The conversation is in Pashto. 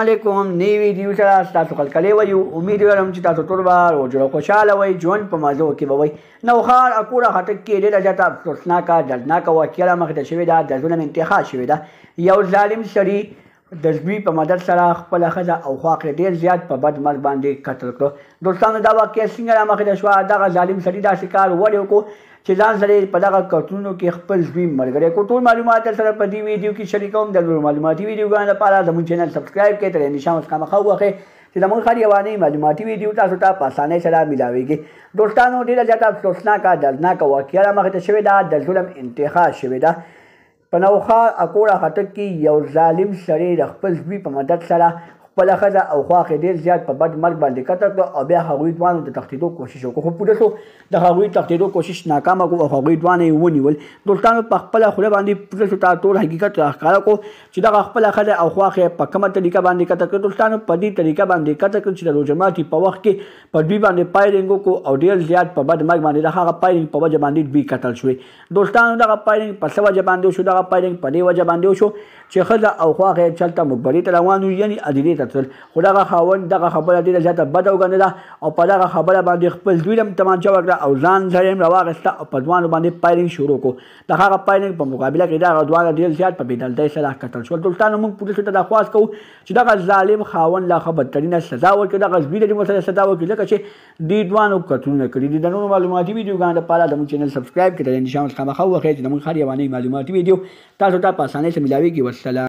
علیکم نی ویډیو سره تاسو کله وایو امید لرم چې تاسو ټول به روز خوشاله وئ ژوند په مزو کې به وئ نوښار اکوړه خټک کې ډېره زیاته افسوسناکه دردناکه واقعه رامخته شوې ده د ظلم انتها شوې ده یو ظالم سړي د زوی په مدد سره خپله ښځه او خواښې ډېر زیات په بد مرګ باندې قتل کړو دوستانو دا واقعه څنګه رامخته شوه دغه ظالم سړي داسې کار ولې وکړو چې ځان سره په دغه کارتونو کې خپل زوی ملګری کړو ټول معلومات سره په دې ویډیو کې شریکوم د نورو معلوماتي ویډیوګانو لپاره زموږ چینل سبسکرایب کړئ تر نشان اوس خامخا ووهئ چې زموږ هر یوه معلوماتي ویډیو تاسو ته په اسانۍ سره میلاویږي دوستانو ډېره زیاته افسوسناکه دردناکه واقعه رامخته شوې ده د ظلم انتها شوې ده په نوښار اکوړه خټک کې یو ظالم سړی د خپل زوی په مدد سره خپله ښځه او خواښې ډېر زیات په بد مرګ باندې قتل کړه او بیا هغوی دواړو د تښتېدو کوشش وکړو خو پولیسو د هغوی تښتېدو کوشش ناکامه کړو او هغوی دواړه یې ونیول دوستانو په خپله خوله باندې پولیسو ته ټول حقیقت راښکاره کړو چې دغه خپله ښځه او خواښې په کومه طریقه باندې قتل کړه دوستانو په دې طریقه باندې قتل کړه چې د روژه ماتي په وخت کې په دوی باندې فایرنګ وکړو او ډېر زیات په بد مرګ باندې د هغه فایرنګ په وجه باندې دوی قتل شوې دوستانو دغه فایرنګ په څه وجه باندې وشو دغه فایرنګ په دې وجه باندې وشو چې ښځه او خواښې چلته مقبرې ته روان وو یعنې هدیرې ته تلل خو دغه خاوند دغه خبره ډېره زیاته بده وګڼله او په دغه خبره باندې خپل زوی هم تمانچه وکړه او ځان سره یې راواخیسته او په ځوانو باندې فایرنګ شروع کړو د هغه فایرنګ په مقابله کې دغه دواړه ډېر زیات په بېدلتۍ سره قتل شول دوستانو موږ پولیسو ته درخواست کوو چې دغه ظالم خاوند لا ښه بدترینه سزا ورکړي دغه زوی ته دې ورسره سزا ورکړي ځکه چې دې دواړو قتلونه کړي دي د نورو معلوماتي ویډیوګانو لپاره زموږ چینل سبسکرایب کړئ د نشان اوس خامخا ووهئ چې زموږ هر یوه نوې معلوماتي ویډیو تاسو ته په اسانۍ سره میلاویږي والسلام